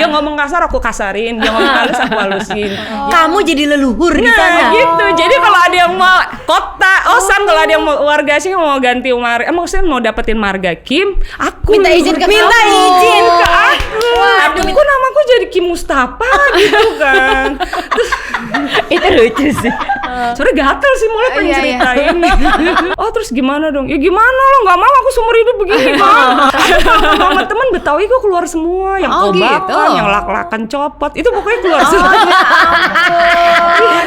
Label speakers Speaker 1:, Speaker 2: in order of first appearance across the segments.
Speaker 1: Dia ngomong kasar aku kasarin, dia ngomong halus aku halusin.
Speaker 2: Kamu jadi leluhur di sana.
Speaker 1: Gitu. Jadi kalau ada yang mau kota Osan, kalau ada yang mau warga sih mau ganti marga, maksudnya mau dapetin marga Kim, aku
Speaker 3: minta izin ke
Speaker 2: minta
Speaker 3: kamu.
Speaker 2: izin
Speaker 1: ke aku. Aduh, kok namaku jadi Kim Mustafa gitu kan. Terus
Speaker 3: Itu lucu sih.
Speaker 1: soalnya gatel sih mulai pengen
Speaker 3: Iya, iya.
Speaker 1: ceritain. Oh terus gimana dong? Ya gimana lo nggak mau aku seumur hidup begini kan? Sama temen Betawi gue keluar semua, yang
Speaker 3: Oh,
Speaker 1: kobakan,
Speaker 3: gitu.
Speaker 1: yang lak-lakan copot, itu pokoknya keluar semua.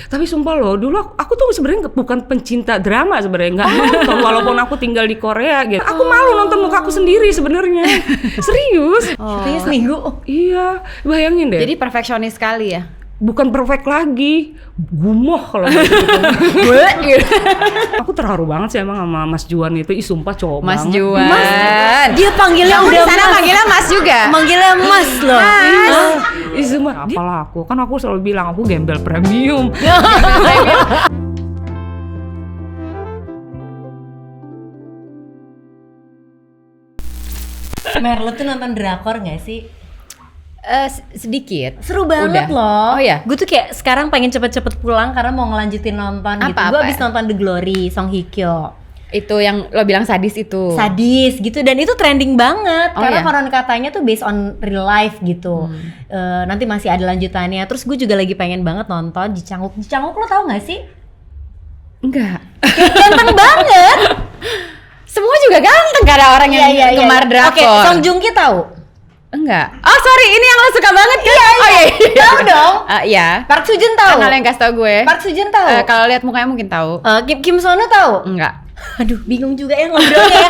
Speaker 1: Tapi sumpah loh, dulu aku tuh sebenarnya bukan pencinta drama sebenarnya, nggak nonton walaupun aku tinggal di Korea gitu. Aku malu nonton muka aku sendiri sebenarnya. Serius?
Speaker 2: Katanya seminggu.
Speaker 1: Iya, bayangin deh.
Speaker 3: Jadi perfeksionis sekali ya.
Speaker 1: Bukan perfect lagi, gumoh kalau gitu. Aku terharu banget sih emang sama Mas Juan itu, sumpah cowok
Speaker 3: Mas
Speaker 1: banget.
Speaker 3: Juan.
Speaker 2: Dia panggilnya
Speaker 3: Kamu
Speaker 2: udah
Speaker 3: di sana
Speaker 2: Mas.
Speaker 3: manggilnya Mas juga.
Speaker 2: Manggilnya Mas loh.
Speaker 1: Sumpah, apalah aku, kan aku selalu bilang aku gembel premium.
Speaker 2: Mer, lo tuh nonton drakor gak sih?
Speaker 3: Sedikit.
Speaker 2: Seru banget
Speaker 3: Udah.
Speaker 2: loh.
Speaker 3: Oh ya.
Speaker 2: Gue tuh kayak sekarang pengen cepet-cepet pulang karena mau ngelanjutin nonton gitu.
Speaker 3: Apa-apa
Speaker 2: Gue abis
Speaker 3: ya?
Speaker 2: nonton The Glory, Song Hye Kyo.
Speaker 3: Itu yang lo bilang sadis itu.
Speaker 2: Sadis gitu, dan itu trending banget
Speaker 3: Oh,
Speaker 2: karena
Speaker 3: iya?
Speaker 2: konon katanya tuh based on real life gitu. Nanti masih ada lanjutannya. Terus gue juga lagi pengen banget nonton Ji Chang-wook. Ji Chang-wook lo tau gak sih?
Speaker 3: Enggak.
Speaker 2: Ganteng banget.
Speaker 3: Semua juga ganteng, gak ada orang yang gemar drakor.
Speaker 2: Oke, Song Joong Ki tahu?
Speaker 3: Enggak. Oh sorry, ini yang lo suka banget kan? Oh iya.
Speaker 2: Tahu dong.
Speaker 3: Iya.
Speaker 2: Park Soo Joon tahu?
Speaker 3: Kenal yang kasih tau gue.
Speaker 2: Park Soo Joon tahu?
Speaker 3: Kalau lihat mukanya mungkin tahu.
Speaker 2: Kim Sono tahu?
Speaker 3: Enggak.
Speaker 2: Aduh, bingung juga ya ngobrolnya ya.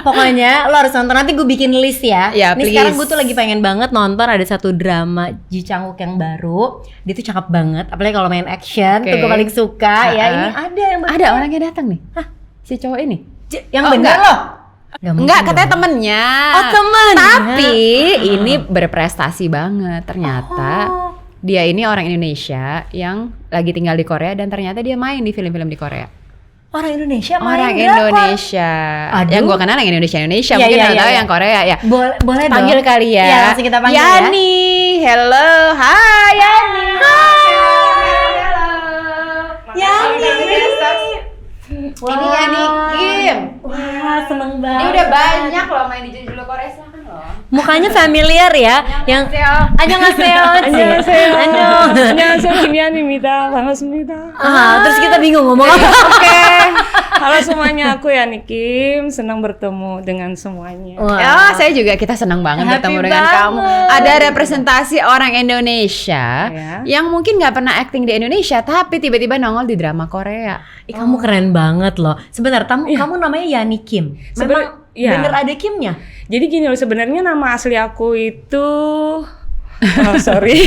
Speaker 2: Pokoknya lo harus nonton, nanti gue bikin list ya.
Speaker 3: Ya,
Speaker 2: Nih
Speaker 3: please.
Speaker 2: sekarang gue tuh lagi pengen banget nonton, ada satu drama Ji Chang-wook yang baru. Dia tuh cakep banget, apalagi kalau main action tuh
Speaker 3: Oke.
Speaker 2: gue paling suka ya. Ini ada yang
Speaker 3: Ada orang yang datang nih. Hah? Si cowok ini?
Speaker 2: yang
Speaker 3: Oh,
Speaker 2: bener
Speaker 3: enggak.
Speaker 2: loh.
Speaker 3: Enggak, katanya temennya.
Speaker 2: Oh, temen.
Speaker 3: Tapi ini berprestasi banget. Ternyata dia ini orang Indonesia yang lagi tinggal di Korea dan ternyata dia main di film-film di Korea.
Speaker 2: Orang Indonesia main
Speaker 3: Orang
Speaker 2: drakor.
Speaker 3: Indonesia.
Speaker 2: Aduh.
Speaker 3: Yang gua kenal yang Indonesia.
Speaker 2: Iya,
Speaker 3: Mungkin
Speaker 2: iya,
Speaker 3: lo tahu
Speaker 2: iya.
Speaker 3: yang Korea ya.
Speaker 2: Boleh dong.
Speaker 3: Panggil kali ya.
Speaker 2: Iya, langsung kita panggil
Speaker 3: Yani. Hello. Hai Yani.
Speaker 2: Yani.
Speaker 3: Ini Yani Kim.
Speaker 2: Wah, seneng
Speaker 3: Ini
Speaker 2: banget.
Speaker 3: udah banyak loh main di judul Korea, silakan loh.
Speaker 2: Mukanya familiar ya. Yang Annyeonghaseyo.
Speaker 1: Annyeonghaseyo.
Speaker 2: Annyeong.
Speaker 1: Annyeonghaseyo, Kimyanimita, 반갑습니다.
Speaker 2: Terus kita bingung ngomong apa.
Speaker 1: Oke, halo semuanya, aku Yani Kim, senang bertemu dengan semuanya.
Speaker 2: Wah.
Speaker 3: Ya, saya juga, kita senang banget
Speaker 2: Happy
Speaker 3: bertemu dengan
Speaker 2: banget.
Speaker 3: kamu. Ada representasi orang Indonesia
Speaker 1: Ya.
Speaker 3: yang mungkin nggak pernah acting di Indonesia, tapi tiba-tiba nongol di drama Korea.
Speaker 2: Ih, kamu keren banget loh. Sebentar, kamu namanya Yani Kim. Memang
Speaker 1: iya.
Speaker 2: bener ada Kimnya?
Speaker 1: Jadi gini loh, sebenarnya nama asli aku itu sorry.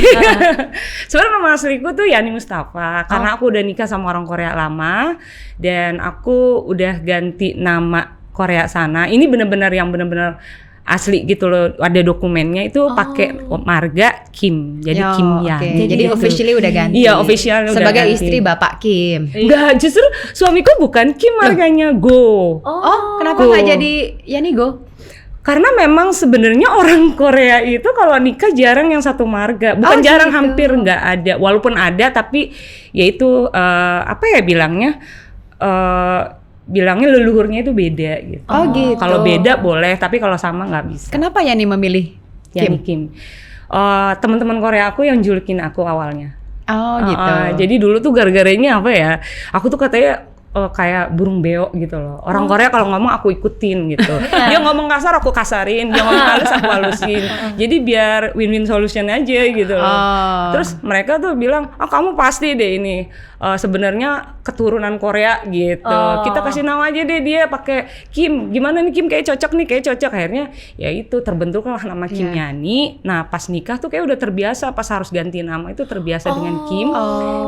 Speaker 1: Sebenarnya nama asliku tuh Yani Mustafa, karena aku udah nikah sama orang Korea lama dan aku udah ganti nama Korea sana. Ini bener-bener yang bener-bener asli gitu loh, ada dokumennya itu pakai marga Kim, jadi
Speaker 3: Oh,
Speaker 1: Kim
Speaker 3: oke.
Speaker 1: Yani.
Speaker 3: Jadi
Speaker 1: gitu.
Speaker 3: officially udah ganti.
Speaker 1: Iya, official udah
Speaker 3: Sebagai
Speaker 1: ganti.
Speaker 3: istri Bapak Kim.
Speaker 1: Enggak, justru suamiku bukan Kim, marganya Go.
Speaker 3: Oh, kenapa
Speaker 1: Go.
Speaker 3: nggak jadi Yani Go?
Speaker 1: Karena memang sebenarnya orang Korea itu kalau nikah jarang yang satu marga, bukan
Speaker 3: Oh,
Speaker 1: jarang,
Speaker 3: gitu.
Speaker 1: hampir nggak ada. Walaupun ada, tapi yaitu apa ya bilangnya, bilangnya leluhurnya itu beda gitu.
Speaker 3: Oh, gitu.
Speaker 1: Kalau beda boleh, tapi kalau sama nggak bisa.
Speaker 3: Kenapa Yani memilih
Speaker 1: Yani Kim. Teman-teman Korea aku yang julikin aku awalnya.
Speaker 3: Oh, gitu.
Speaker 1: Jadi dulu tuh gara-garanya apa ya? Aku tuh katanya kayak burung beo gitu loh. Orang Korea kalau ngomong aku ikutin gitu. Dia ngomong kasar aku kasarin, dia ngomong halus aku halusin. Jadi biar win-win solution aja gitu loh. Terus mereka tuh bilang, kamu pasti deh ini sebenarnya keturunan Korea gitu. Kita kasih nama aja deh dia pakai Kim. Gimana nih Kim, kayak cocok nih, kayak cocok. Akhirnya ya itu terbentuklah nama Kim Yani. Nah pas nikah tuh kayak udah terbiasa, pas harus ganti nama itu terbiasa dengan Kim.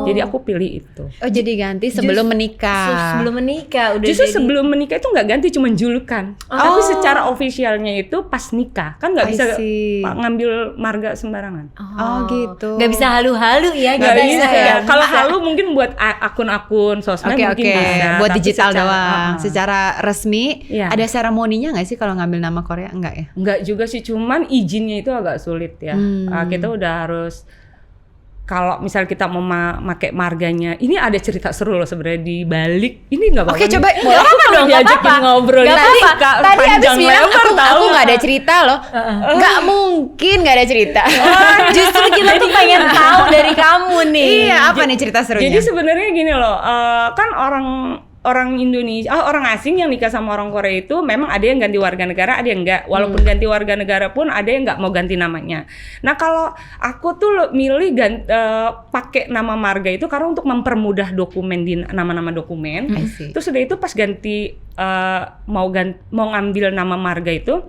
Speaker 1: Jadi aku pilih itu.
Speaker 3: Oh, jadi ganti sebelum menikah.
Speaker 2: sebelum menikah udah
Speaker 1: Justru
Speaker 2: jadi.
Speaker 1: sebelum menikah itu nggak ganti, cuma julukan. Tapi secara ofisialnya itu pas nikah. Kan nggak
Speaker 3: I
Speaker 1: bisa
Speaker 3: see.
Speaker 1: ngambil marga sembarangan.
Speaker 3: Oh gitu.
Speaker 2: Nggak bisa halu-halu ya,
Speaker 1: Nggak bisa.
Speaker 2: ya.
Speaker 1: Kalau halu mungkin buat akun-akun sosmed
Speaker 3: Oke,
Speaker 1: mungkin bisa.
Speaker 3: buat
Speaker 1: Tapi
Speaker 3: digital
Speaker 1: secara-
Speaker 3: doang. Secara resmi
Speaker 1: Iya.
Speaker 3: ada seremoninya nggak sih kalau ngambil nama Korea? Enggak ya?
Speaker 1: Enggak juga sih, cuman izinnya itu agak sulit ya. Kita udah harus, kalau misal kita mau pakai marganya, ini ada cerita seru loh sebenarnya di balik. Ini nggak apa-apa.
Speaker 3: Oke,
Speaker 1: nih.
Speaker 3: coba.
Speaker 1: Aku
Speaker 3: Nggak apa-apa
Speaker 1: kalau
Speaker 3: dong, nggak
Speaker 1: diajakin
Speaker 3: apa-apa.
Speaker 1: ngobrol
Speaker 3: Nggak
Speaker 1: tadi,
Speaker 3: apa-apa.
Speaker 1: Kak,
Speaker 3: Tadi abis
Speaker 1: panjang
Speaker 3: bilang
Speaker 1: lebar
Speaker 3: aku
Speaker 1: tahu.
Speaker 3: nggak ada cerita loh. Nggak mungkin nggak ada cerita.
Speaker 2: Justru kita tuh pengen tahu dari kamu nih.
Speaker 3: Iya, apa nih cerita serunya?
Speaker 1: Jadi sebenarnya gini loh, kan orang Indonesia, orang asing yang nikah sama orang Korea itu memang ada yang ganti warga negara, ada yang enggak. Walaupun ganti warga negara pun ada yang enggak mau ganti namanya. Nah kalau aku tuh milih pakai nama marga itu karena untuk mempermudah dokumen di nama-nama dokumen.
Speaker 3: I see.
Speaker 1: Terus udah itu pas ganti mau ngambil nama marga itu,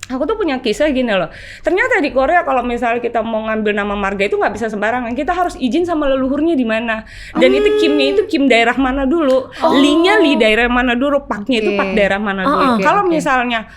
Speaker 1: aku tuh punya kisah gini loh. Ternyata di Korea kalau misalnya kita mau ngambil nama marga itu nggak bisa sembarangan. Kita harus izin sama leluhurnya di mana. Dan itu Kimnya itu Kim daerah mana dulu. Li-nya Li daerah mana dulu. Pak-nya itu Pak daerah mana dulu. Kalau misalnya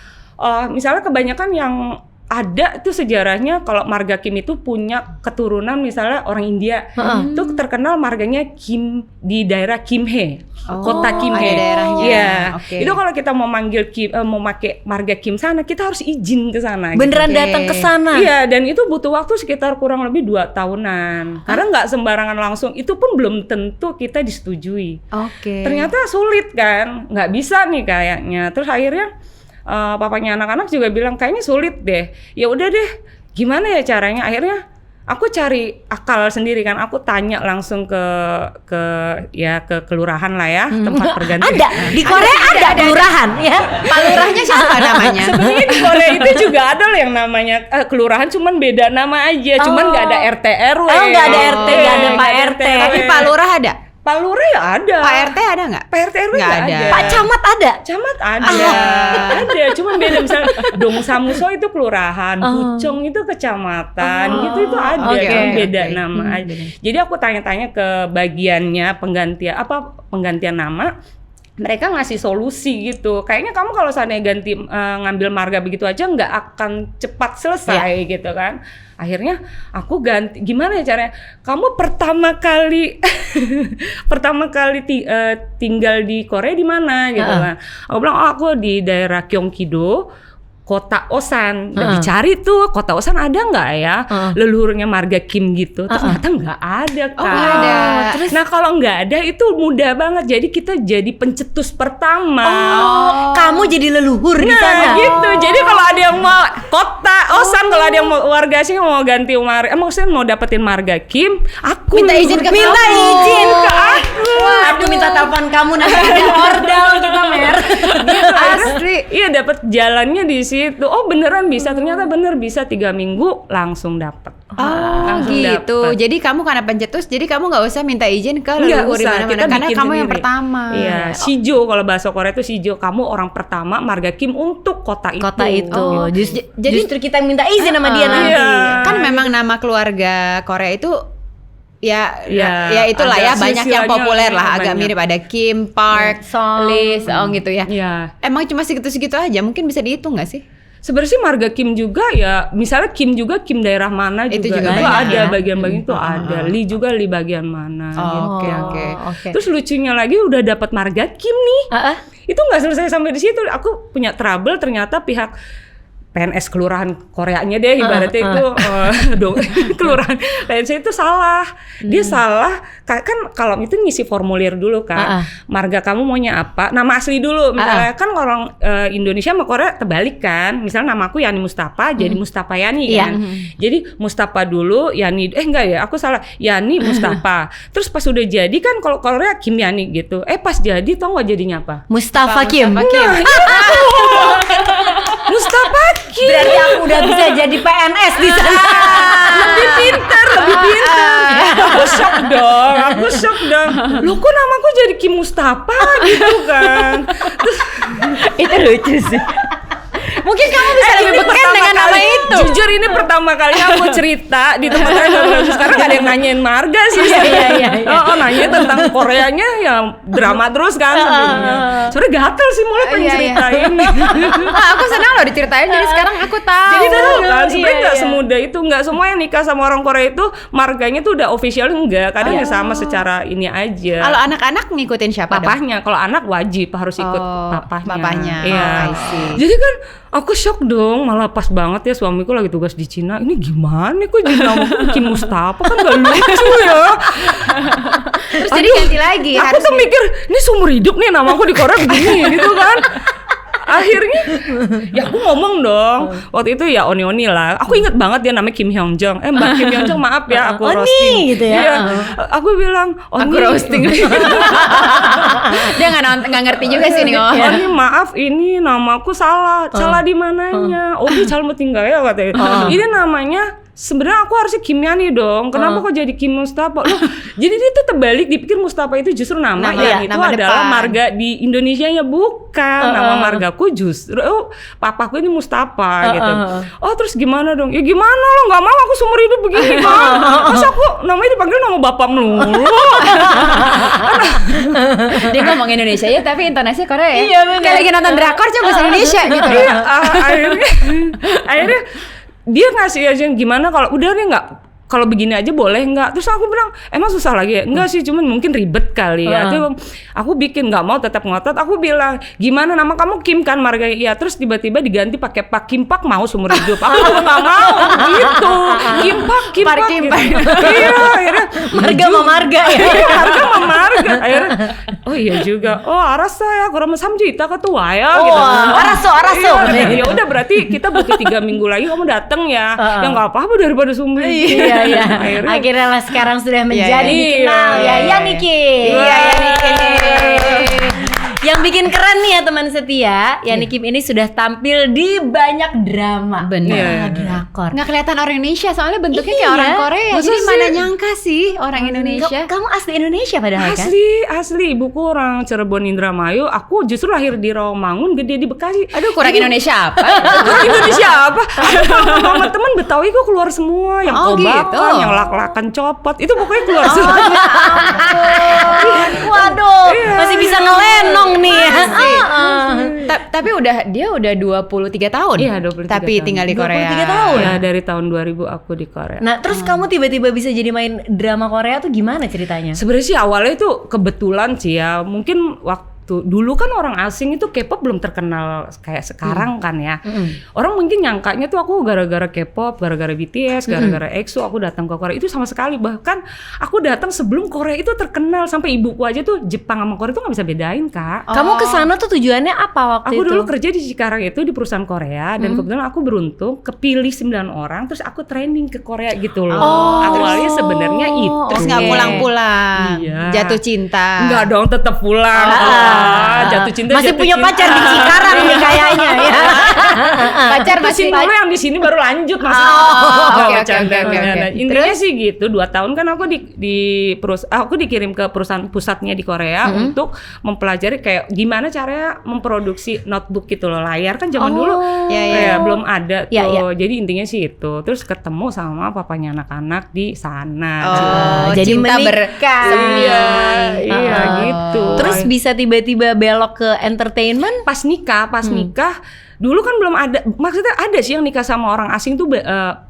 Speaker 1: kebanyakan yang ada itu sejarahnya kalau marga Kim itu punya keturunan misalnya orang India. Itu terkenal marganya Kim di daerah Kimhae. Kota Kimhae.
Speaker 3: ada daerahnya.
Speaker 1: Iya.
Speaker 3: Oke.
Speaker 1: Itu kalau kita mau manggil mau pakai marga Kim sana, kita harus izin ke sana.
Speaker 2: Beneran
Speaker 3: Oke.
Speaker 2: datang ke sana.
Speaker 1: Iya, dan itu butuh waktu sekitar kurang lebih 2 tahunan. Karena nggak sembarangan langsung. Itu pun belum tentu kita disetujui.
Speaker 3: Oke.
Speaker 1: Ternyata sulit kan, nggak bisa nih kayaknya. Terus akhirnya papanya anak-anak juga bilang kayaknya sulit deh. Ya udah deh, gimana ya caranya? Akhirnya aku cari akal sendiri kan. Aku tanya langsung ke kelurahan lah ya, tempat pergantian.
Speaker 2: Ada di Korea ada kelurahan ya.
Speaker 3: Pak Lurahnya siapa namanya?
Speaker 1: Sebenarnya di Korea itu juga ada loh yang namanya kelurahan, cuman beda nama aja, cuman nggak ada RT RW.
Speaker 2: Oh, nggak ada RT, nggak ada Pak
Speaker 1: nggak
Speaker 2: RT.
Speaker 3: Tapi Pak Lurah ada?
Speaker 1: Pak Lurah ya ada.
Speaker 3: Pak RT ada nggak?
Speaker 1: Pak RT RW
Speaker 3: Nggak
Speaker 1: nggak
Speaker 3: ada.
Speaker 1: ada.
Speaker 2: Pak Camat ada.
Speaker 1: Camat ada. Ada, cuman beda. Misalnya Dongsamuso itu kelurahan, Pucong itu kecamatan, gitu itu ada,
Speaker 3: Oke,
Speaker 1: cuman
Speaker 3: oke,
Speaker 1: beda
Speaker 3: oke.
Speaker 1: nama aja. Jadi aku tanya-tanya ke bagiannya penggantian nama. Mereka ngasih solusi gitu. Kayaknya kamu kalau seandainya ganti ngambil marga begitu aja nggak akan cepat selesai gitu kan. Akhirnya aku ganti. Gimana ya caranya? Kamu pertama kali tinggal di Korea di mana gitu kan. Aku bilang aku di daerah Gyeonggi-do. Kota Osan, udah dicari tuh kota Osan ada nggak ya leluhurnya marga Kim gitu, ternyata nggak ada kan.
Speaker 3: nggak ada.
Speaker 1: Terus, nah kalau nggak ada itu mudah banget, jadi kita jadi pencetus pertama.
Speaker 2: Kamu jadi leluhur di
Speaker 1: Nah
Speaker 2: sana.
Speaker 1: gitu, jadi kalau ada yang mau kota Osan, kalau ada yang mau warga sih mau ganti maksudnya mau dapetin marga Kim, aku
Speaker 3: Minta izin ke
Speaker 1: minta
Speaker 3: kamu.
Speaker 1: izin ke aku.
Speaker 2: Aku minta telepon kamu nanti ada ordal kita Mer.
Speaker 3: Asli.
Speaker 1: Iya dapat jalannya di situ. Oh beneran bisa, ternyata bener bisa 3 minggu langsung dapet.
Speaker 3: Oh
Speaker 1: Langsung
Speaker 3: gitu.
Speaker 1: dapet.
Speaker 3: Jadi kamu karena pencetus, jadi kamu nggak usah minta izin ke
Speaker 1: Nggak
Speaker 3: leluhur di
Speaker 1: usah,
Speaker 3: mana-mana
Speaker 1: kita
Speaker 3: karena
Speaker 1: bikin
Speaker 3: kamu yang
Speaker 1: sendiri.
Speaker 3: pertama.
Speaker 1: Iya, Shijo kalau bahasa Korea itu Shijo. Kamu orang pertama marga Kim untuk kota itu.
Speaker 2: Kota itu.
Speaker 3: Oh,
Speaker 2: Justru kita yang minta izin sama dia nanti.
Speaker 1: Iya.
Speaker 3: Kan memang nama keluarga Korea itu ya itulah
Speaker 1: ada
Speaker 3: ya banyak yang
Speaker 1: silsilahnya
Speaker 3: populer lah, agak
Speaker 1: banyak.
Speaker 3: mirip ada Kim, Park,
Speaker 2: Song.
Speaker 3: Lee, Song gitu ya.
Speaker 1: Iya.
Speaker 3: Emang cuma segitu-segitu aja, mungkin bisa dihitung nggak sih?
Speaker 1: Sebenarnya sih marga Kim juga ya, misalnya Kim juga Kim daerah mana
Speaker 3: Itu
Speaker 1: juga,
Speaker 3: juga
Speaker 1: itu
Speaker 3: banyak
Speaker 1: ada
Speaker 3: ya?
Speaker 1: bagian-bagian itu ada. Li juga Li bagian mana.
Speaker 3: Oh,
Speaker 1: gitu.
Speaker 3: oke.
Speaker 2: Oke.
Speaker 1: Terus lucunya lagi udah dapat marga Kim nih. Itu nggak selesai sampai di situ. Aku punya trouble, ternyata pihak PNS kelurahan Koreanya deh ibaratnya itu kelurahan PNS itu salah. Dia salah kan kalau itu ngisi formulir dulu kan. Marga kamu maunya apa? Nama asli dulu. Misalnya kan orang Indonesia sama Korea terbalik kan. Misalnya nama aku Yani Mustafa jadi Mustafa Yani kan. Jadi Mustafa dulu Yani enggak ya, aku salah. Yani Mustafa. Terus pas udah jadi kan kalau Korea Kim Yani gitu. Pas jadi tau nggak jadinya apa?
Speaker 2: Mustafa Kim.
Speaker 1: Mustafa Kim.
Speaker 2: Berarti aku udah bisa jadi PNS di sana.
Speaker 1: Lebih pintar. Aku shock dong. Loh kok namaku jadi Kim Mustafa gitu kan. Terus
Speaker 3: Itu lucu sih. Mungkin kamu bisa lebih beken dengan nama itu.
Speaker 1: Jujur ini pertama kali aku cerita di tempat lain. Sekarang gak ada yang nanyain marga sih.
Speaker 2: Iya.
Speaker 1: Oh, nanya tentang Koreanya ya drama terus kan sebelumnya. Sebenernya gatel sih mulai pengen ceritain.
Speaker 3: Aku senang loh diceritain, jadi sekarang aku tahu.
Speaker 1: Jadi tahu kan sebenarnya nggak
Speaker 2: Iya.
Speaker 1: semudah itu, nggak semua yang nikah sama orang Korea itu marganya tuh udah official, enggak. Kadang ya sama secara ini aja.
Speaker 3: Kalau anak-anak ngikutin siapa dong?
Speaker 1: Papahnya, kalau anak wajib harus ikut
Speaker 3: papahnya.
Speaker 1: Iya.
Speaker 3: Oh, I see.
Speaker 1: Jadi kan aku shock dong, malah pas banget ya suamiku lagi tugas di Cina. Ini gimana kok jadi namaku Kim Mustafa, kan gak lucu ya.
Speaker 3: Terus jadi ganti lagi.
Speaker 1: Aku tuh mikir, ini seumur hidup nih namaku di Korea begini gitu kan. Akhirnya ya aku ngomong dong. Waktu itu ya Oni lah. Aku inget banget dia namanya Kim Hyung Jung. Mbak Kim Hyung Jung, maaf ya aku
Speaker 2: Oni
Speaker 1: roasting
Speaker 2: gitu ya.
Speaker 1: Iya. Aku bilang Oni.
Speaker 3: Aku roasting. Dia nggak ngerti juga sih nih.
Speaker 1: Oni maaf ini namaku salah. Salah di mananya? Oh dia calon tinggal ya katanya. Ini namanya sebenarnya aku harusnya Kim Yani dong. Kenapa kok jadi Kim Mustafa? Loh, jadi dia tuh terbalik dipikir Mustafa itu justru nama yang itu
Speaker 3: nama
Speaker 1: adalah
Speaker 3: depan.
Speaker 1: marga di Indonesianya, bukan. Nama margaku justru papaku ini Mustafa gitu. Oh terus gimana dong? Ya gimana lo, nggak mau aku seumur hidup begini kan? Terus aku namanya dipanggil nama bapak melulu.
Speaker 3: Dia ngomong Indonesia ya, tapi intonasinya Korea ya.
Speaker 2: Iya, bener.
Speaker 3: Kayak lagi nonton drakor coba bahasa Indonesia gitu.
Speaker 1: Iya, akhirnya dia ngasih aja gimana kalau udah nih nggak, kalau begini aja boleh nggak? Terus aku bilang emang susah lagi ya? Enggak sih, cuman mungkin ribet kali ya. Terus aku bikin nggak mau, tetap ngotot. Aku bilang gimana nama kamu Kim kan marga ya. Terus tiba-tiba diganti pakai Pak Kim Pak, mau seumur hidup. Aku juga nggak mau gitu. Kim Pak gitu. Iya, akhirnya
Speaker 2: Marga sama marga ya.
Speaker 1: Iya, marga sama marga. Akhirnya oh iya juga. Oh arasa ya kurang samjita ketua ya gitu.
Speaker 2: Araso.
Speaker 1: Iya, ya udah berarti kita butuh 3 minggu lagi kamu datang ya. Ya nggak apa-apa daripada seumur hidup.
Speaker 2: Iya. Akhirnya lah sekarang sudah menjadi dikenal ya. Ya Niki.
Speaker 3: Iya, ya Niki.
Speaker 2: Yang bikin keren nih ya teman setia, Yani Kim ini sudah tampil di banyak drama.
Speaker 3: Bener.
Speaker 2: Drakor.
Speaker 3: Nggak kelihatan orang Indonesia, soalnya bentuknya kayak
Speaker 2: Iya.
Speaker 3: orang Korea.
Speaker 1: Masa
Speaker 3: Jadi
Speaker 1: sih?
Speaker 3: mana nyangka sih orang Indonesia.
Speaker 2: Kamu asli Indonesia padahal kan?
Speaker 1: Asli ibuku orang Cirebon Indramayu. Aku justru lahir di Rawamangun, gede di Bekasi.
Speaker 3: Aduh, kurang
Speaker 1: Jadi,
Speaker 3: Indonesia apa?
Speaker 1: Kurang Indonesia apa? Sama temen Betawi kok keluar semua, yang
Speaker 3: Oh,
Speaker 1: kobakan,
Speaker 3: gitu.
Speaker 1: yang lak-lakan copot, itu pokoknya keluar
Speaker 2: Oh,
Speaker 1: semua.
Speaker 2: ya ampun. Waduh, masih bisa ngelenong nih ya.
Speaker 3: Tapi dia udah 23 tahun.
Speaker 1: Iya, 23
Speaker 3: Tapi
Speaker 1: tahun.
Speaker 3: tinggal di Korea.
Speaker 2: 23 tahun.
Speaker 1: Ya dari tahun 2000 aku di Korea.
Speaker 2: Nah, terus kamu tiba-tiba bisa jadi main drama Korea tuh gimana ceritanya?
Speaker 1: Sebenarnya sih awalnya itu kebetulan sih ya. Mungkin waktu dulu kan orang asing itu K-pop belum terkenal kayak sekarang kan ya. Orang mungkin nyangkanya tuh aku gara-gara K-pop, gara-gara BTS, gara-gara EXO aku datang ke Korea. Itu sama sekali. Bahkan aku datang sebelum Korea itu terkenal, sampai ibuku aja tuh Jepang sama Korea tuh nggak bisa bedain, Kak.
Speaker 2: Kamu kesana tuh tujuannya apa waktu
Speaker 1: Aku
Speaker 2: itu?
Speaker 1: dulu kerja di Cikarang itu di perusahaan Korea, dan kebetulan aku beruntung kepilih 9 orang, terus aku training ke Korea gitu loh. Awalnya sebenarnya itu.
Speaker 3: Terus nggak pulang-pulang.
Speaker 1: Iya.
Speaker 3: Jatuh cinta.
Speaker 1: Enggak dong, tetap pulang. Jatuh cinta.
Speaker 2: Masih
Speaker 1: jatuh
Speaker 2: punya
Speaker 1: cinta.
Speaker 2: pacar di Cikarang nih kayaknya ya.
Speaker 3: Pacar masih
Speaker 1: Dulu yang di sini baru lanjut masih.
Speaker 3: oke.
Speaker 1: Intinya sih gitu. 2 tahun kan aku aku dikirim ke perusahaan pusatnya di Korea untuk mempelajari kayak gimana caranya memproduksi notebook gitu loh. Layar kan zaman dulu
Speaker 3: Iya.
Speaker 1: belum ada tuh.
Speaker 2: Iya.
Speaker 1: Jadi intinya sih itu. Terus ketemu sama papanya anak-anak di sana.
Speaker 2: Jadi
Speaker 3: cinta
Speaker 2: menikah.
Speaker 1: Iya gitu.
Speaker 2: Terus bisa tiba-tiba belok ke entertainment?
Speaker 1: pas nikah dulu kan belum ada, maksudnya ada sih yang nikah sama orang asing tuh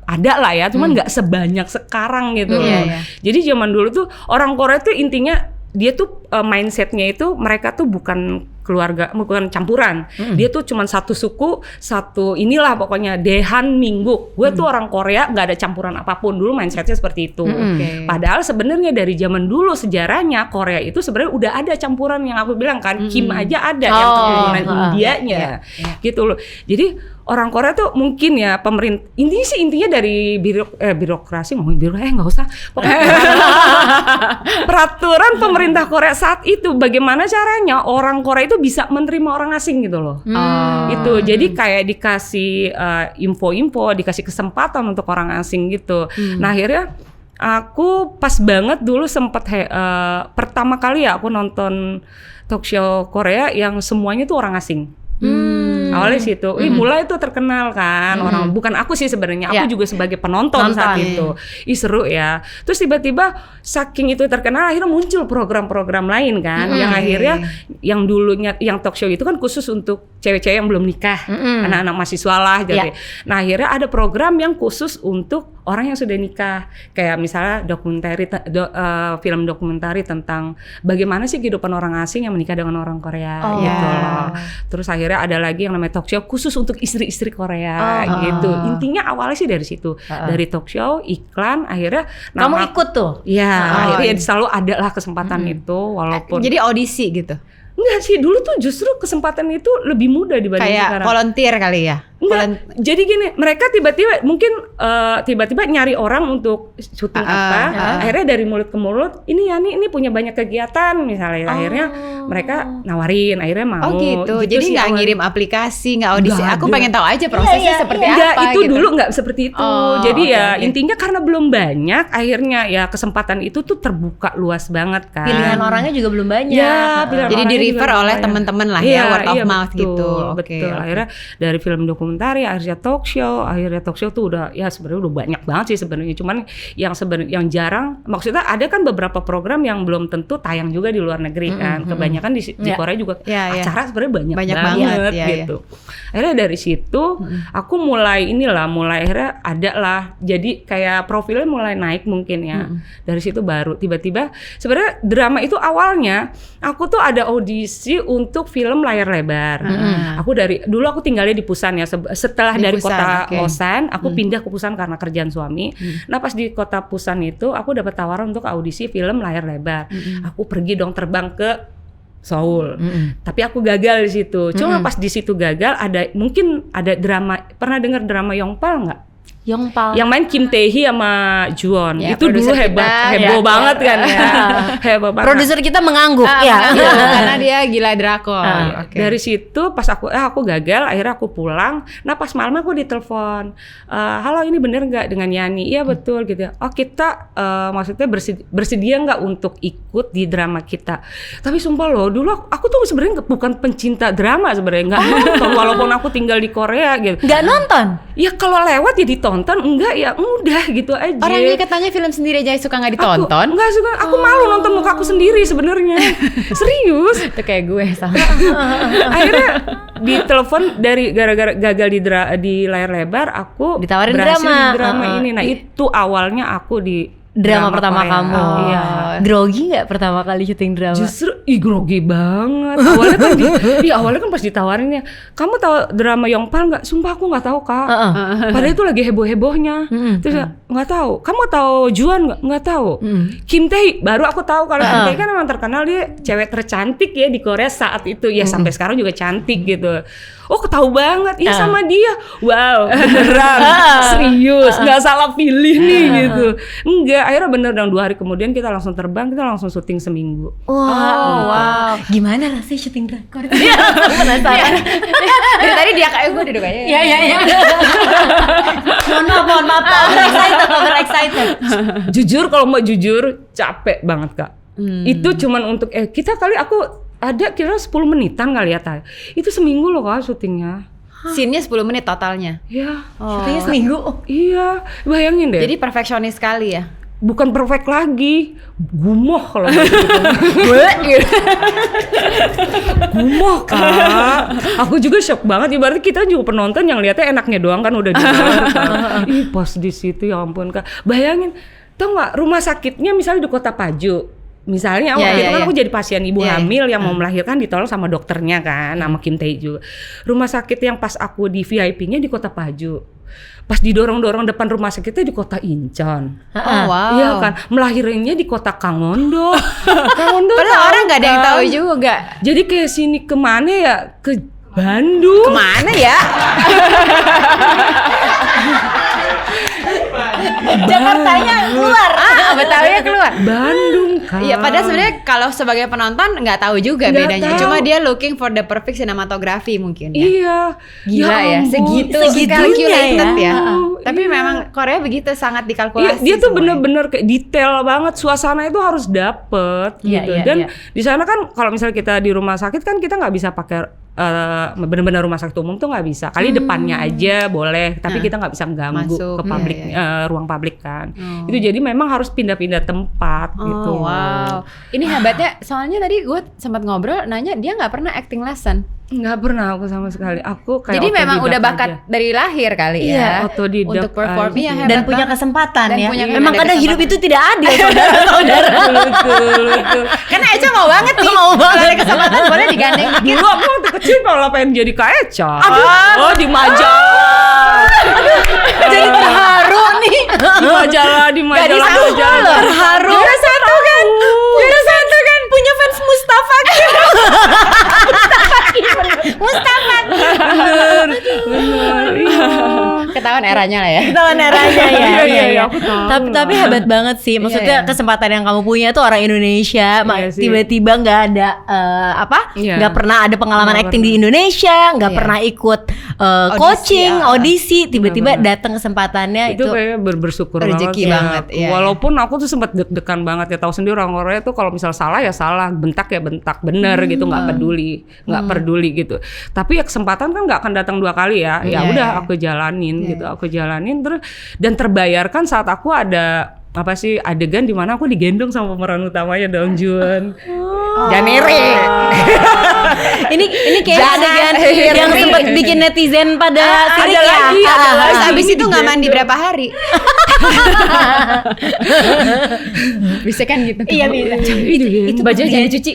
Speaker 1: ada lah ya, cuman nggak sebanyak sekarang gitu.
Speaker 3: Iya.
Speaker 1: Jadi zaman dulu tuh orang Korea tuh intinya dia tuh mindsetnya itu mereka tuh bukan keluarga, bukan campuran. Dia tuh cuman satu suku, satu inilah pokoknya Dehan Mingguk. Gue tuh orang Korea, nggak ada campuran apapun. Dulu mindsetnya seperti itu.
Speaker 3: Okay.
Speaker 1: Padahal sebenarnya dari zaman dulu sejarahnya Korea itu sebenarnya udah ada campuran yang aku bilang kan, Kim aja ada yang keturunan Indianya, gitu loh. Jadi orang Korea tuh mungkin ya pemerintah intinya dari birokrasi nggak usah. Pokoknya peraturan pemerintah Korea saat itu bagaimana caranya orang Korea itu bisa menerima orang asing gitu loh. Itu jadi kayak dikasih info-info, dikasih kesempatan untuk orang asing gitu. Nah akhirnya aku pas banget dulu sempet pertama kali ya aku nonton talk show Korea yang semuanya tuh orang asing. Awalnya situ. Mulai tuh terkenal kan orang. Bukan aku sih sebenarnya, aku juga sebagai penonton saat itu. Seru ya. Terus tiba-tiba saking itu terkenal akhirnya muncul program-program lain kan, yang akhirnya yang dulunya yang talk show itu kan khusus untuk cewek-cewek yang belum nikah, anak-anak mahasiswa lah jadi. Nah akhirnya ada program yang khusus untuk orang yang sudah nikah, kayak misalnya film dokumentari tentang bagaimana sih kehidupan orang asing yang menikah dengan orang Korea gitu loh. Terus akhirnya ada lagi yang namanya talk show khusus untuk istri-istri Korea gitu. Intinya awalnya sih dari situ, dari talk show, iklan, akhirnya
Speaker 2: kamu ikut tuh?
Speaker 1: Iya, akhirnya selalu ada lah kesempatan itu walaupun.
Speaker 3: Jadi audisi gitu?
Speaker 1: Enggak sih, dulu tuh justru kesempatan itu lebih mudah dibanding
Speaker 3: kayak
Speaker 1: sekarang.
Speaker 3: volunteer kali ya?
Speaker 1: Enggak, jadi gini, mereka tiba-tiba mungkin tiba-tiba nyari orang untuk syuting akhirnya dari mulut ke mulut, ini Yani ini punya banyak kegiatan misalnya, akhirnya mereka nawarin, akhirnya mau.
Speaker 3: Oh gitu, jadi nggak ngirim aplikasi, nggak audisi, aku pengen tahu aja prosesnya seperti apa.
Speaker 1: Enggak, itu
Speaker 3: gitu.
Speaker 1: dulu nggak seperti itu, jadi intinya karena belum banyak, akhirnya ya kesempatan itu tuh terbuka luas banget kan.
Speaker 2: Pilihan orangnya juga belum banyak.
Speaker 1: Ya,
Speaker 3: jadi di refer oleh teman-teman lah ya, word of mouth
Speaker 1: betul,
Speaker 3: gitu.
Speaker 1: Betul. Akhirnya dari film dokumentari, akhirnya talk show tuh udah ya sebenarnya udah banyak banget sih sebenarnya. Cuman yang jarang, maksudnya ada kan beberapa program yang belum tentu tayang juga di luar negeri kan. Kebanyakan di Korea juga acara sebenarnya banyak banget gitu. Akhirnya dari situ aku mulai akhirnya ada lah. Jadi kayak profilnya mulai naik mungkin ya. Dari situ baru tiba-tiba sebenarnya drama itu awalnya aku tuh ada audisi untuk film layar lebar. Dulu aku tinggalnya di Busan ya. Setelah dari
Speaker 3: Busan,
Speaker 1: kota Osan, aku pindah ke Busan karena kerjaan suami. Nah pas di kota Busan itu, aku dapat tawaran untuk audisi film layar lebar. Aku pergi dong terbang ke Seoul. Tapi aku gagal di situ. Cuma pas di situ gagal, mungkin ada drama. Pernah dengar drama Yongpal nggak?
Speaker 2: Yongpal.
Speaker 1: Yang main Kim Tae-hee sama Juwon.
Speaker 3: Ya,
Speaker 1: itu dulu heboh banget kan ya. Heboh banget.
Speaker 2: Produser kita mengangguk
Speaker 3: karena dia gila drakor.
Speaker 1: Dari situ pas aku gagal, akhirnya aku pulang. Nah pas malam aku ditelepon, halo ini bener nggak dengan Yani? Iya betul gitu. Oh kita maksudnya bersedia nggak untuk ikut di drama kita? Tapi sumpah loh, dulu aku tuh sebenarnya bukan pencinta drama sebenarnya, nggak nonton walaupun aku tinggal di Korea gitu.
Speaker 2: Nggak nonton?
Speaker 1: Ya kalau lewat ya ditonton, enggak ya udah gitu aja.
Speaker 3: Orangnya katanya film sendiri aja suka nggak ditonton?
Speaker 1: Enggak suka, aku malu nonton muka aku sendiri sebenarnya. Serius.
Speaker 3: Itu kayak gue sama.
Speaker 1: Akhirnya ditelepon dari gara-gara gagal di layar lebar, aku
Speaker 2: ditawarin
Speaker 1: berhasil
Speaker 2: drama.
Speaker 1: Di drama ini. Nah itu awalnya aku di
Speaker 2: drama pertama
Speaker 1: Korea.
Speaker 2: kamu.
Speaker 1: Iya.
Speaker 2: Grogi nggak pertama kali syuting drama?
Speaker 1: Justru grogi banget. Awalnya kan pas ditawarinnya, kamu tahu drama Yongpal nggak? Sumpah aku nggak tahu Kak. Padahal itu lagi heboh-hebohnya. Terus nggak tahu. Kamu tahu Juan nggak? Nggak tahu. Kim Tae baru aku tahu kalau Kim Tae kan memang terkenal dia cewek tercantik ya di Korea saat itu ya sampai sekarang juga cantik gitu. Oh ketahu banget, iya sama dia. Wow, beneran, serius, nggak salah pilih nih gitu. Enggak, akhirnya bener dong 2 hari kemudian kita langsung terbang, kita langsung syuting seminggu.
Speaker 2: Wow. Gimana rasanya syuting drakor? Penasaran.
Speaker 3: Dari tadi dia kayak gue duduk aja.
Speaker 2: Iya. Mohon maaf. Over excited.
Speaker 1: Jujur kalau mau jujur capek banget Kak. Itu cuman untuk kita kali aku ada kira 10 menitan kali ya. Itu seminggu loh Kak syutingnya.
Speaker 3: Scene-nya 10 menit totalnya.
Speaker 1: Iya.
Speaker 2: Syutingnya seminggu.
Speaker 1: Iya, bayangin deh.
Speaker 3: Jadi perfeksionis sekali ya.
Speaker 1: Bukan perfect lagi, gumoh kalau gitu. Gumoh Kak. Aku juga shock banget. Ibaratnya kita juga penonton yang lihatnya enaknya doang kan udah di luar. Ih pas di situ ya ampun Kak. Bayangin, tau nggak rumah sakitnya misalnya di Kota Paju. Misalnya waktu itu kan aku jadi pasien ibu hamil yang mau melahirkan ditolong sama dokternya kan, sama Kim Tae juga. Rumah sakit yang pas aku di VIP-nya di Kota Paju. Pas didorong-dorong depan rumah sakitnya di Kota Incheon.
Speaker 3: Wow.
Speaker 1: Iya kan, melahirkannya di Kota Gangwon-do.
Speaker 3: Padahal orang nggak ada yang tahu juga.
Speaker 1: Jadi kayak sini kemana ya? Ke Bandung.
Speaker 3: Kemana ya?
Speaker 2: Jakartanya keluar.
Speaker 3: Betawinya keluar.
Speaker 1: Bandung kan.
Speaker 3: Iya, padahal sebenarnya kalau sebagai penonton nggak tahu juga bedanya. Cuma dia looking for the perfect cinematography mungkin ya.
Speaker 1: Iya.
Speaker 3: Gila ya, segitunya calculated ya. Tapi
Speaker 1: Iya.
Speaker 3: memang Korea begitu sangat dikalkulasi.
Speaker 1: Dia tuh
Speaker 3: semuanya.
Speaker 1: bener-bener kayak detail banget, suasana itu harus dapet gitu. Dan di sana kan kalau misalnya kita di rumah sakit kan kita nggak bisa pakai benar-benar rumah sakit umum tuh nggak bisa. Kali depannya aja boleh, tapi kita nggak bisa ganggu
Speaker 3: Masuk,
Speaker 1: ke publik, ruang publik kan. Itu jadi memang harus pindah-pindah tempat gitu.
Speaker 3: Wow. Ini hebatnya, soalnya tadi gue sempat ngobrol, nanya dia nggak pernah acting lesson.
Speaker 1: Nggak pernah aku sama sekali. Aku kayak
Speaker 3: Jadi memang
Speaker 1: otodidak
Speaker 3: udah bakat
Speaker 1: aja.
Speaker 3: dari lahir kali ya.
Speaker 1: Otodidak
Speaker 3: Untuk perform.
Speaker 1: aja.
Speaker 3: Iya,
Speaker 1: Dan
Speaker 3: hebat
Speaker 2: Dan punya
Speaker 3: banget.
Speaker 2: kesempatan
Speaker 3: Dan
Speaker 2: ya.
Speaker 3: punya
Speaker 2: Memang
Speaker 3: ada
Speaker 2: kadang hidup itu
Speaker 3: kesempatan.
Speaker 2: tidak adil, saudara-saudara.
Speaker 1: betul.
Speaker 3: Karena Eca mau banget nih.
Speaker 2: Mau banget.
Speaker 3: Kalau ada kesempatan boleh digandeng dikit.
Speaker 1: Dulu aku waktu kecil malah pengen jadi Kak Eca. Oh di majalah.
Speaker 2: Jadi terharu nih.
Speaker 1: Di majalah, di
Speaker 3: Gadis
Speaker 1: majalah.
Speaker 3: aku loh.
Speaker 2: Terharu.
Speaker 3: Juara satu kan. Juara satu kan.
Speaker 2: Punya fans Mustafa gitu. Mustafa.
Speaker 1: Bener. Iya.
Speaker 3: Ketahuan eranya lah ya.
Speaker 2: Ketahuan eranya ya.
Speaker 1: Iya, aku tahu
Speaker 2: Tapi
Speaker 1: lah.
Speaker 2: hebat banget sih. Maksudnya
Speaker 3: Iya.
Speaker 2: kesempatan yang kamu punya tuh orang Indonesia.
Speaker 1: Iya sih.
Speaker 2: Tiba-tiba nggak ada
Speaker 1: Iya.
Speaker 2: nggak pernah ada pengalaman
Speaker 1: Nggak
Speaker 2: acting di
Speaker 1: pernah.
Speaker 2: Indonesia, nggak
Speaker 3: Iya.
Speaker 2: pernah ikut coaching,
Speaker 3: ya.
Speaker 2: audisi. Tiba-tiba
Speaker 1: Benar-benar.
Speaker 2: datang kesempatannya
Speaker 1: Itu kayak bersyukur
Speaker 3: Rezeki banget, iya.
Speaker 1: Walaupun aku tuh sempat deg-degan banget ya, tahu sendiri orang Korea tuh kalau misal salah ya salah, bentak ya bentak, bener gitu, nggak peduli gitu. Tapi ya kesempatan kan nggak akan datang 2 kali ya. Ya
Speaker 3: Iya,
Speaker 1: udah
Speaker 3: iya.
Speaker 1: aku jalanin
Speaker 3: Iya,
Speaker 1: gitu, aku jalanin terus dan terbayarkan saat aku ada apa sih adegan di mana aku digendong sama pemeran utamanya Daum Jun.
Speaker 3: Janiri.
Speaker 2: ini kayak
Speaker 3: Jangan
Speaker 2: adegan
Speaker 3: iri.
Speaker 2: yang sempat bikin netizen pada sirik
Speaker 1: ada
Speaker 2: ya.
Speaker 1: lagi, ada
Speaker 3: Terus
Speaker 1: lagi.
Speaker 3: abis itu nggak mandi
Speaker 1: Digendong.
Speaker 3: berapa hari? Bisa kan gitu?
Speaker 2: Iya, bisa.
Speaker 1: Itu
Speaker 3: Bajunya jangan dicuci.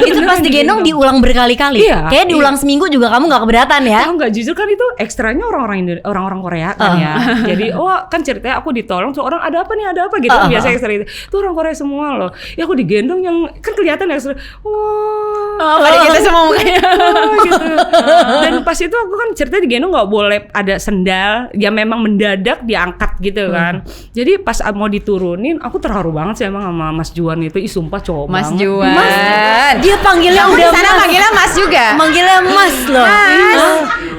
Speaker 2: Itu pas digendong diulang berkali-kali.
Speaker 1: Iya.
Speaker 2: Kayak diulang seminggu juga kamu nggak keberatan ya?
Speaker 1: Tahu nggak, jujur kan itu ekstranya orang-orang Korea kan ya. Jadi kan ceritanya aku ditolong tuh orang ada apa gitu. Biasanya ekstra itu. Tuh orang Korea semua loh. Ya aku digendong yang kan kelihatan ekstra. Wah.
Speaker 3: Pada kita semua mukanya.
Speaker 1: Gitu. Dan pas itu aku kan ceritanya digendong nggak boleh ada sendal. Ya memang mendadak diangkat gitu kan. Jadi pas mau diturunin aku terharu banget sih emang sama Mas Juan itu. Ih sumpah cowok
Speaker 3: Mas
Speaker 1: banget.
Speaker 3: Juan.
Speaker 2: Dia panggilnya
Speaker 3: Kamu
Speaker 2: udah
Speaker 3: di sana
Speaker 2: Mas.
Speaker 3: panggilnya Mas juga.
Speaker 2: Manggilnya Mas loh.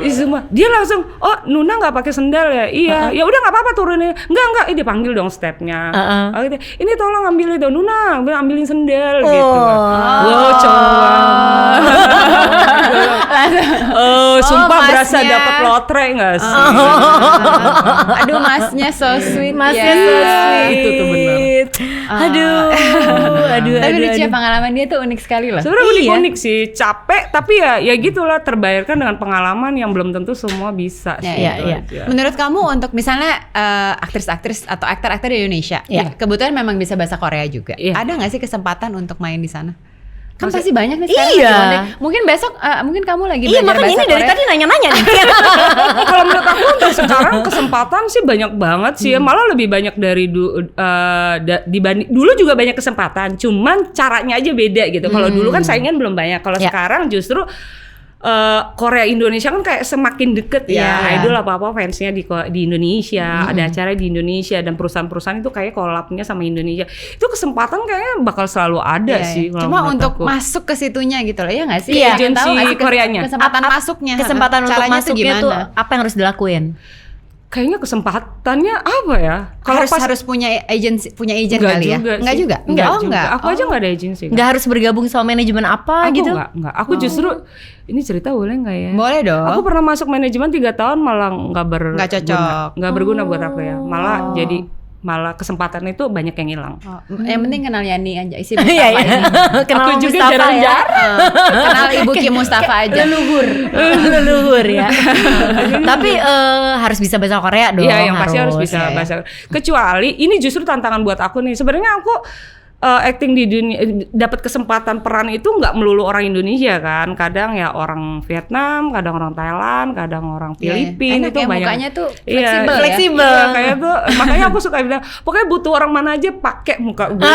Speaker 1: Ih sumpah. Dia langsung, oh Nuna nggak pakai sendal ya? Iya. Ya udah nggak apa-apa turunin. Enggak. Dia panggil dong stepnya. Oh, gitu. Ini tolong ambil itu Nuna, ambilin sendal gitu. Wow cowok. Sumpah berasa
Speaker 3: masnya.
Speaker 1: dapat lotre nggak sih?
Speaker 3: Aduh masnya so sweet.
Speaker 2: Masnya
Speaker 3: ya.
Speaker 2: so sweet.
Speaker 1: Itu tuh benar.
Speaker 2: Aduh.
Speaker 3: Tapi lucu ya, pengalaman dia tuh unik sekali loh.
Speaker 1: Sebenarnya
Speaker 2: Iya.
Speaker 1: unik sih, capek tapi ya gitulah, terbayarkan dengan pengalaman yang belum tentu semua bisa sih.
Speaker 3: Iya,
Speaker 1: itu
Speaker 2: iya.
Speaker 1: aja.
Speaker 3: Menurut kamu untuk misalnya aktris-aktris atau aktor-aktor di Indonesia,
Speaker 2: Iya.
Speaker 3: kebetulan memang bisa bahasa Korea juga.
Speaker 1: Iya.
Speaker 3: Ada nggak sih kesempatan untuk main di sana? Kan
Speaker 1: Maksud-
Speaker 3: pasti banyak nih sekarang.
Speaker 2: Iya.
Speaker 3: lagi ondek. Mungkin besok, mungkin kamu lagi
Speaker 2: Iya
Speaker 3: belajar
Speaker 2: makanya
Speaker 3: bahasa
Speaker 2: ini dari
Speaker 3: Korea.
Speaker 2: tadi nanya-nanya nih.
Speaker 1: Kalau menurut aku untuk sekarang kesempatan sih banyak banget sih, ya. Malah lebih banyak dari dibanding dulu juga banyak kesempatan, cuman caranya aja beda gitu. Kalau dulu kan saingan belum banyak, kalau
Speaker 2: Ya.
Speaker 1: sekarang justru Korea Indonesia kan kayak semakin deket ya.
Speaker 3: Iya.
Speaker 1: Idol apa Fansnya di Indonesia, ada acara di Indonesia dan perusahaan-perusahaan itu kayak collab-nya sama Indonesia. Itu kesempatan kayaknya bakal selalu ada
Speaker 3: Iya,
Speaker 1: sih.
Speaker 3: iya.
Speaker 1: kalau
Speaker 3: Cuma
Speaker 1: menurut
Speaker 3: untuk
Speaker 1: aku.
Speaker 3: masuk ke situnya gitu loh, ya nggak sih?
Speaker 2: Iya,
Speaker 3: Ingin tahu nggak sih
Speaker 1: agensi Koreanya.
Speaker 3: Kesempatan masuknya.
Speaker 2: Kesempatan untuk
Speaker 3: Caranya
Speaker 2: masuknya tuh apa yang harus dilakuin?
Speaker 1: Kayaknya kesempatannya apa ya? Kalau
Speaker 3: harus punya agensi, punya agent
Speaker 1: Enggak
Speaker 3: kali ya?
Speaker 1: juga
Speaker 3: Enggak
Speaker 1: sih.
Speaker 3: juga?
Speaker 1: Enggak
Speaker 3: Oh,
Speaker 1: juga.
Speaker 3: enggak.
Speaker 1: Aku aja enggak ada agensi.
Speaker 2: Nggak harus bergabung sama manajemen apa
Speaker 1: Aku
Speaker 2: gitu?
Speaker 1: enggak. Aku justru ini cerita boleh enggak ya?
Speaker 3: Boleh dong.
Speaker 1: Aku pernah masuk manajemen 3 tahun malah
Speaker 3: Nggak cocok.
Speaker 1: Enggak berguna buat aku ya. Malah kesempatan itu banyak yang hilang.
Speaker 3: Yang penting kenal Yani aja, isi
Speaker 2: Iya,
Speaker 3: Mustafa
Speaker 2: iya.
Speaker 3: ini.
Speaker 2: Kenal
Speaker 1: Aku juga
Speaker 2: Mustafa ya.
Speaker 1: jarang-jarang.
Speaker 3: Kenal Ibu Ki Mustafa aja.
Speaker 2: Leluhur ya. Tapi harus bisa bahasa Korea dong.
Speaker 1: Iya, yang pasti harus bisa
Speaker 2: ya, ya.
Speaker 1: bahasa. Kecuali ini justru tantangan buat aku nih. Sebenarnya aku acting di dunia, dapat kesempatan peran itu nggak melulu orang Indonesia kan. Kadang ya orang Vietnam, kadang orang Thailand, kadang orang Filipina.
Speaker 3: Enak
Speaker 1: Itu
Speaker 3: ya,
Speaker 1: banyak.
Speaker 3: mukanya tuh
Speaker 1: Iya,
Speaker 3: fleksibel ya.
Speaker 2: Fleksibel.
Speaker 1: Iya, kayak tuh makanya aku suka bilang pokoknya butuh orang mana aja pakai muka gue.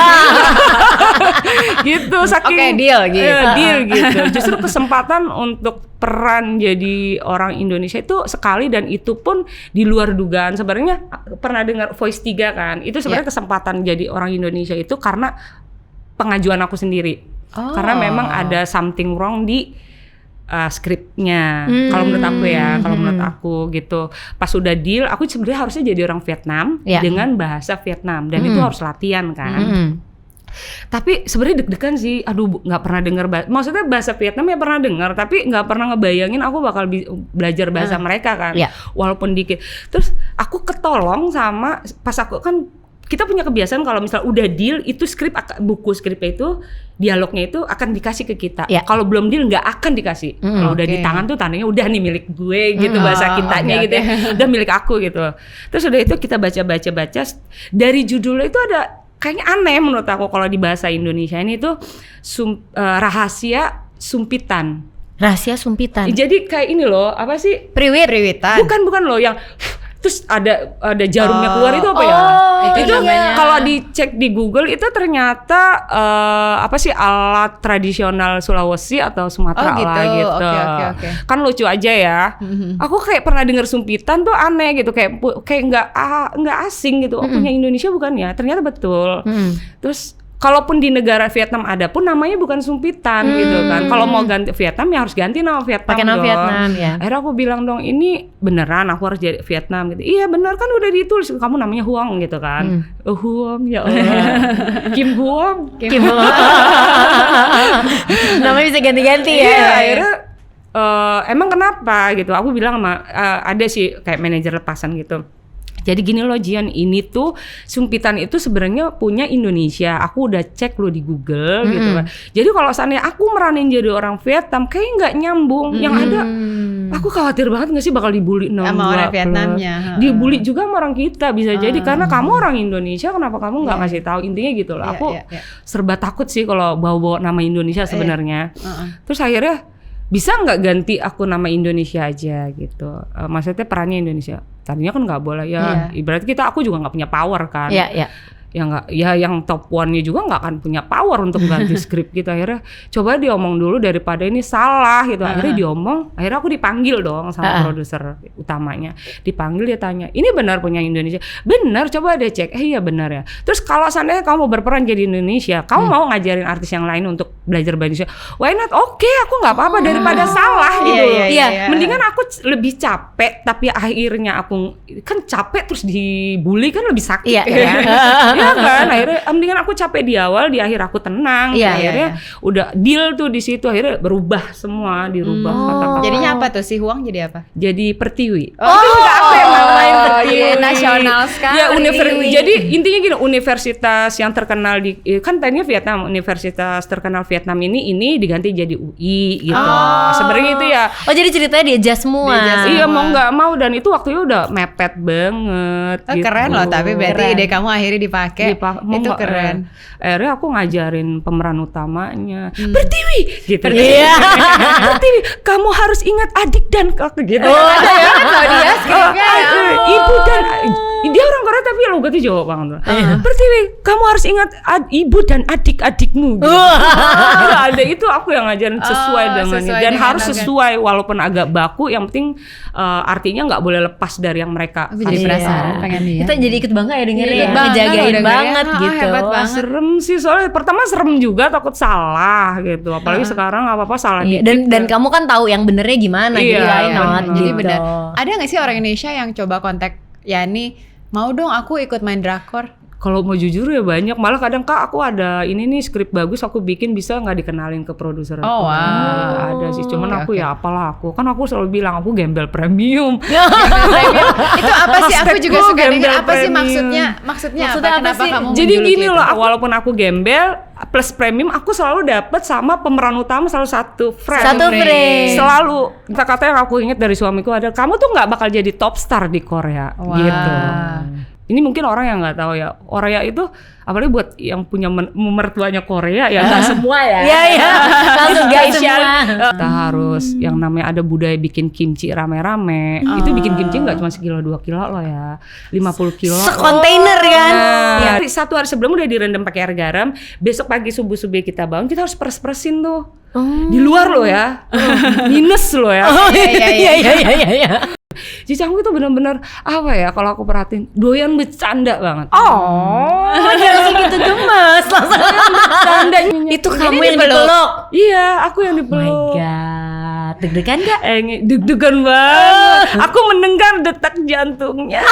Speaker 1: Gitu saking
Speaker 3: Oke, deal gitu.
Speaker 1: deal gitu. Justru kesempatan untuk peran jadi orang Indonesia itu sekali, dan itu pun di luar dugaan. Sebenarnya pernah dengar Voice 3 kan? Itu sebenarnya kesempatan jadi orang Indonesia itu karena pengajuan aku sendiri.
Speaker 3: Oh.
Speaker 1: Karena memang ada something wrong di skripnya. Kalau menurut aku ya, kalau menurut aku gitu. Pas udah deal, aku sebenarnya harusnya jadi orang Vietnam
Speaker 2: Ya.
Speaker 1: dengan bahasa Vietnam, dan itu harus latihan kan. Tapi sebenarnya deg-degan sih. Aduh, nggak pernah dengar. Maksudnya bahasa Vietnam ya pernah dengar, tapi nggak pernah ngebayangin aku bakal belajar bahasa mereka kan.
Speaker 2: Iya.
Speaker 1: Walaupun dikit. Terus aku ketolong sama pas aku kan kita punya kebiasaan kalau misal udah deal itu buku skripnya itu dialognya itu akan dikasih ke kita.
Speaker 2: Iya.
Speaker 1: Kalau belum deal nggak akan dikasih. Kalau udah di tangan tuh tandanya udah nih milik gue gitu bahasa kitanya gitu ya. Udah milik aku gitu. Terus udah itu kita baca dari judulnya itu ada kayaknya aneh menurut aku kalau di bahasa Indonesia ini tuh rahasia sumpitan.
Speaker 2: Rahasia sumpitan.
Speaker 1: Jadi kayak ini loh, apa sih?
Speaker 3: Priwitan.
Speaker 1: Bukan loh yang terus ada jarumnya keluar itu apa ya? Itu
Speaker 3: namanya.
Speaker 1: kalau dicek di Google itu ternyata apa sih alat tradisional Sulawesi atau Sumatera
Speaker 3: Oh, gitu.
Speaker 1: lah gitu.
Speaker 3: Oke.
Speaker 1: Kan lucu aja ya. Aku kayak pernah dengar sumpitan tuh aneh gitu kayak nggak asing gitu. Oh, punya Indonesia bukan ya? Ternyata betul. Terus kalaupun di negara Vietnam ada pun namanya bukan sumpitan gitu kan. Kalau mau ganti Vietnam ya harus ganti nama Vietnam.
Speaker 2: Pakai nama
Speaker 1: dong.
Speaker 2: Vietnam ya.
Speaker 1: Akhirnya aku bilang dong ini beneran aku harus jadi Vietnam gitu. Iya bener kan udah ditulis kamu namanya Huang gitu kan. Huang ya Allah. Kim Huang.
Speaker 2: Namanya bisa ganti-ganti ya.
Speaker 1: Iya akhirnya emang kenapa gitu. Aku bilang sama ada sih kayak manajer lepasan gitu. Jadi gini loh Jian, ini tuh sumpitan itu sebenarnya punya Indonesia. Aku udah cek lo di Google gitu kan. Jadi kalau seandainya aku meranin jadi orang Vietnam, kayak nggak nyambung. Yang ada, aku khawatir banget nggak sih bakal dibully
Speaker 3: sama orang Vietnamnya.
Speaker 1: Dibully juga sama orang kita bisa jadi karena kamu orang Indonesia, kenapa kamu nggak ngasih tahu intinya gitu loh. Aku serba takut sih kalau bawa-bawa nama Indonesia sebenarnya. Terus akhirnya bisa nggak ganti aku nama Indonesia aja gitu, maksudnya perannya Indonesia. Tadinya kan nggak boleh ya, ibarat aku juga nggak punya power kan. Yang top one-nya juga nggak akan punya power untuk ganti skrip gitu. Akhirnya coba diomong dulu daripada ini salah gitu. Akhirnya diomong, akhirnya aku dipanggil dong sama produser utamanya. Dipanggil dia tanya, ini benar punya Indonesia? Benar, coba deh cek. Iya benar ya. Terus kalau seandainya kamu berperan jadi Indonesia, kamu mau ngajarin artis yang lain untuk belajar bahasa Indonesia? Why not? Oke, aku nggak apa-apa daripada salah gitu.
Speaker 3: Iya.
Speaker 1: Mendingan aku lebih capek, tapi akhirnya aku kan capek terus dibully kan lebih sakit ya. Iya kan, akhirnya mendingan aku capek di awal, di akhir aku tenang. Akhirnya udah deal tuh di situ, akhirnya berubah semua, dirubah kata-kata.
Speaker 3: Jadinya apa tuh si Huang jadi apa?
Speaker 1: Jadi Pertiwi.
Speaker 3: Aku yang namain Pertiwi nasional sekali.
Speaker 1: Ya jadi intinya gini, universitas yang terkenal di kan tadinya Vietnam, universitas terkenal Vietnam ini diganti jadi UI gitu. Sebenarnya itu ya.
Speaker 2: Oh jadi ceritanya di-adjust semua.
Speaker 1: Iya mau nggak mau, dan itu waktunya udah mepet banget. Gitu.
Speaker 3: Keren loh, tapi berarti ide kamu akhirnya dipakai. Itu keren.
Speaker 1: Akhirnya aku ngajarin pemeran utamanya, Pertiwi gitu. Pertiwi, kamu harus ingat adik dan kakak gitu.
Speaker 3: Ada ya kalau dia skripnya
Speaker 1: ibu dan dia orang Korea tapi logatnya Jawa banget. Pertiwi, kamu harus ingat ibu dan adik-adikmu. Gitu. Ada itu aku yang ngajarin sesuai dengan ini dan harus sesuai walaupun agak baku. Yang penting artinya nggak boleh lepas dari yang mereka.
Speaker 3: Aku jadi penasaran pengen lihat.
Speaker 2: Kita jadi ikut bangga ya dengerin ya.
Speaker 3: Bangga
Speaker 2: Ngejagain
Speaker 3: loh
Speaker 2: banget
Speaker 3: dengernya.
Speaker 2: gitu.
Speaker 3: Hebat banget.
Speaker 1: Serem sih soalnya pertama serem juga, takut salah gitu. Apalagi sekarang apa-apa salah dikit.
Speaker 2: Dan kamu kan tahu yang benernya gimana
Speaker 1: Iya,
Speaker 2: jadi why not
Speaker 1: bener.
Speaker 3: Jadi
Speaker 2: gitu.
Speaker 3: benar. Ada nggak sih orang Indonesia yang coba kontak Yani, mau dong aku ikut main drakor?
Speaker 1: Kalau mau jujur ya banyak, malah kadang Kak aku ada ini nih skrip bagus aku bikin, bisa nggak dikenalin ke produser aku?
Speaker 3: Oh, wow.
Speaker 1: Ada sih, cuman
Speaker 3: Oke,
Speaker 1: aku
Speaker 3: oke.
Speaker 1: ya apalah aku selalu bilang aku gembel premium.
Speaker 3: Itu apa sih? Aku juga
Speaker 1: Hashtagku
Speaker 3: suka dengar
Speaker 1: gembel
Speaker 3: apa sih
Speaker 1: premium.
Speaker 3: maksudnya
Speaker 2: Maksudnya
Speaker 3: apa?
Speaker 2: apa
Speaker 3: Kenapa
Speaker 2: sih?
Speaker 3: kamu
Speaker 1: Jadi
Speaker 3: menjuluki
Speaker 1: gini
Speaker 3: itu?
Speaker 1: loh, walaupun aku gembel plus premium, aku selalu dapat sama pemeran utama selalu satu frame.
Speaker 2: Satu frame.
Speaker 1: Selalu kata-kata yang aku ingat dari suamiku ada, kamu tuh nggak bakal jadi top star di Korea
Speaker 3: Wah.
Speaker 1: gitu. Ini mungkin orang yang nggak tahu ya, Korea itu apalagi buat yang punya mertuanya Korea ya nggak semua ya.
Speaker 2: Iya. Langsung guys semua.
Speaker 1: Kita harus yang namanya ada budaya bikin kimchi rame-rame. Itu bikin kimchi nggak cuma sekilo 2 kilo loh ya, 50 kilo.
Speaker 2: Sekontainer kan.
Speaker 1: Ya, satu hari sebelum udah direndam pakai air garam. Besok pagi subuh-subuh kita bangun, kita harus peres-peresin tuh. Di luar loh ya, minus loh ya.
Speaker 2: Iya.
Speaker 1: Jicangku itu benar-benar apa ya, kalau aku perhatiin doyan bercanda banget.
Speaker 2: Jangan segitu gemes. Langsung
Speaker 1: Bercanda.
Speaker 2: itu kamu yang dipeluk.
Speaker 1: Iya, aku yang
Speaker 2: Oh my
Speaker 1: dipeluk.
Speaker 2: god. Deg-degan gak?
Speaker 1: Deg-degan banget. Aku mendengar detak jantungnya.